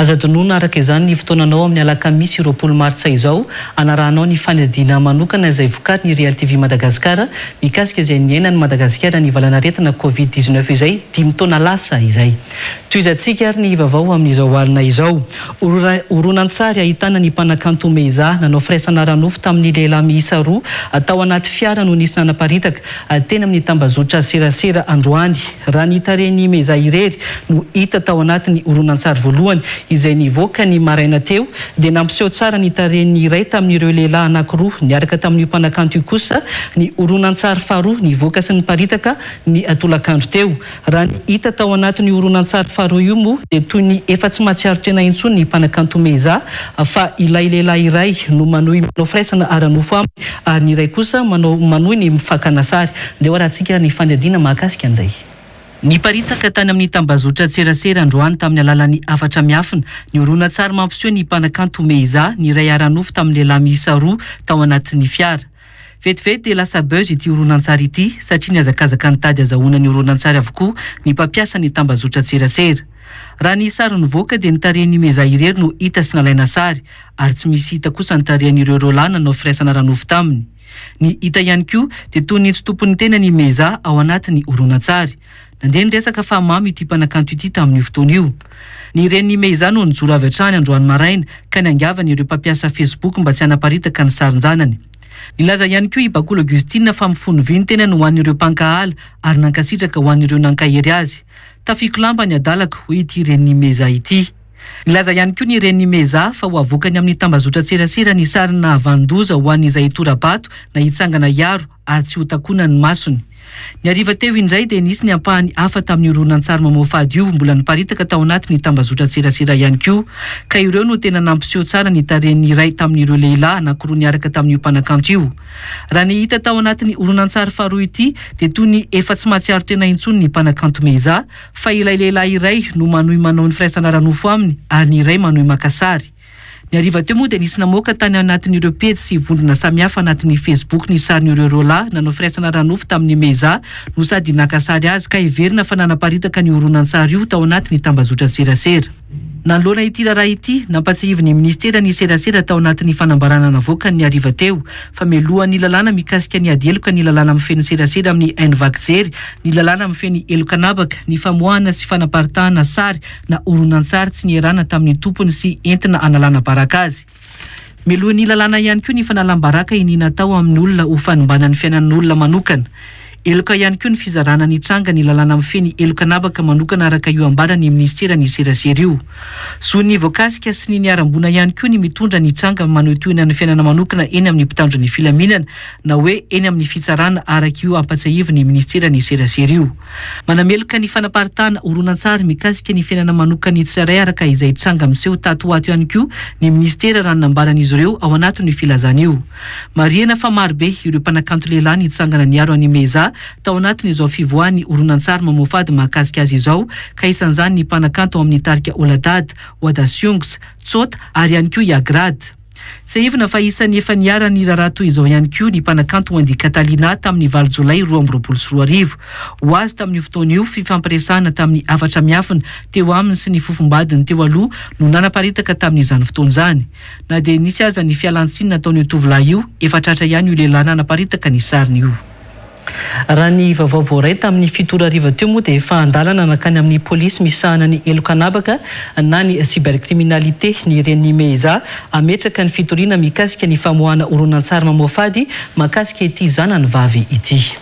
Aza tonoana araka izany ny fotoananao amin'ny alakamisy 20 martsa izao anarahanao ny fanadina manokana izay vokarin'ny Real TV Madagasikara mikasika izay niainan'ny Madagasikara ny valanaretina Covid-19 izay 10 taona lasa izay. Toizantsika ary ny vaovao amin'izao alina izao. Horonan-tsary ahitana ny mpanakanto Meza nanao firaisana ranofo tamin'ny lehilahy miisa roa atao anaty fiara no nisy nanaparitaka teny amin'ny tambazotra serasera Androany. Raha ny tarehin'ny Meza irery no hita tao anatin'ny horonan-tsary voalohany izay nivoaka ny maraina teo dia nampiseho tsara ny tarehin'ny iray tamin'ireo lehilahy anankiroa niaraka tamin'ny mpanakanto io kosa ny horonan-tsary faharoa nivoaka sy niparitaka ny atolakandro teo. Raha ny hita tao anatin'ny horonan-tsary faharoa io moa dia toy ny efa tsy mahatsiaro tena intsony ny mpanakanto Meza fa ilay lehilahy iray no manohy manao firaisana ara-nofo aminy ary ny iray kosa manohy ny mifakana sary. Dia rahantsika ny fanadina mahakasika an'izay. Niparitaka tany amin'ny tambazotra serasera Androany tamin'ny alalan'ny afatra miafina ny horonan-tsary mampiseho ny mpanakanto Meza ny iray ara-nofo tamin'ny lehilahy miisa roa tao anatin'ny fiara. Vetivety dia lasa buzz ity horonan-tsary ity satria niazakazaka nitady azahoana ny horonan-tsary avokoa ny mpampiasa ny tambazotra serasera. Raha ny sary nivoaka dia nitarehin'ny Meza irery no hita sy nalaina sary ary tsy misy hita kosa nitarehin'ireo roalahy nanao firaisana ranofo taminy. Ny hita ihany koa dia toy ny tsy tompon'ny tena ny Meza ao anatin'ny horonan-tsary. Nandeha niresaka fa mamy ity mpanakanto ity tamin'ny fotoana io. Ny ren'ny Meza no nijoro avy hatrany androany maraina ka niangavany ireo mpampiasa Facebook mba tsy hanaparitaka ny sarin-janany. Nilaza ihany koa i Bakolo Augustine fa mifono vy ny tena no ho an'ireo mpankahala ary nankasitraka ho an'ireo nankahery azy. Tafiko lamba ny adalaka hoy ity ren'ny Meza ity. Nilaza ihany koa ny ren'ny Meza fa ho avokany amin'ny tambazotra serasera ny sarina havandoza ho an'izay tora-bato na hitsangana iaro ary tsy ho takoana ny masony. Ny ariva teo indray dia nisy ny ampahany hafa tamin'ny horonan-tsary mamoafady io mbola niparitaka tao anatin'ny tambazotra serasera ihany koa ka ireo no tena nampiseho tsara ny tarehin'ny iray tamin'ireo lehilahy anankiroa niaraka tamin'io mpanakanto io. Raha ny hita tao anatin'ny horonan-tsary faharoa ity dia toy ny efa tsy mahatsiaro tena intsony ny mpanakanto Meza fa ilay lehilahy iray no manohy manao ny firaisana ranofo aminy ary ny iray manohy maka sary. Ny ariva teo moa dia nisy namoaka tany anatin'ireo pejy sy vondrona samihafa anatin'ny Facebook ny sarin'ireo roalahy nanao firaisana ranofo tamin'ny Meza no sady naka sary azy ka heverina fa nanaparitaka ny horonan-tsary io tao anatin'ny tambazotra serasera. Nanoloana ity raharaha ity nampatsihivin'ny ministera ny serasera tao anatin'ny fanambarana navoaka ny ariva teo fa mialohan'ny lalàna mikasika ny adeloka ny lalàna mifeny serasera amin'ny N-vakjery, ny lalàna mifeny elokanabaka, ny famoahana sy fanaparitahana sary na horonan-tsary tsy nierana tamin'ny tompony sy entina analana baraka azy. Mialohan'ny lalàna ihany koa ny fanalam-baraka inina tao amin'ny olona ho fanombanan'ny fiainan'ny olona manokana. Eloka ihany koa ny fizarana ny tranga ny lalàna mifeny elokanabaka manokana araka io ambara ny ministera ny serasera io. So ny voakasika sy ny niarambona ihany koa ny mitondra ny tranga maneho tohina ny fiainana manokana eny amin'ny mpitandro ny filaminana na hoe eny amin'ny fitsarana araka io ampatsahivy ny ministera ny serasera io. Manameloka ny fanaparitahana horonan-tsary mikasika ny fiainana manokana ny tsirairay araka izay tranga miseho tato ato ihany koa ny ministera raha nambaran'izy ireo ao anatin'ny filazana io. Marihana fa marobe ireo mpanakanto lehilahy nitsangana niaro an'i Meza tao anatin'izao fivoahany horonan-tsary mamoafady mahakasika azy izao ka isan'izany ny mpanakanto ao amin'ny tarika Oladad, Wadasiongs, Tsota ary ihany koa Yagrad. Sahivina fa isan'ny efa niarany raharaha toy izao ihany koa ny mpanakanto Wendy Catalina tamin'ny 20 Jolay 2024. Ho azy tamin'ny fotoana io fifampiresahana tamin'ny afatra miafina teo aminy sy ny fofombadiny teo aloha no nanaparitaka tamin'izany fotoana izany. Na dia nisy aza ny fialantsiny nataon'io tovolahy io efa tratra ihany io lehilahy nanaparitaka ny sariny io. Raha ny vaovao voaray tamin'ny 7 ariva teo moa dia efa andalana nakany amin'ny polisy misahana ny elokanabaka na ny cybercriminalité ny ren'ny Meza ametraka ny fitoriana mikasika ny famoahana horonan-tsary mamoafady mahakasika ity zanany vavy ity.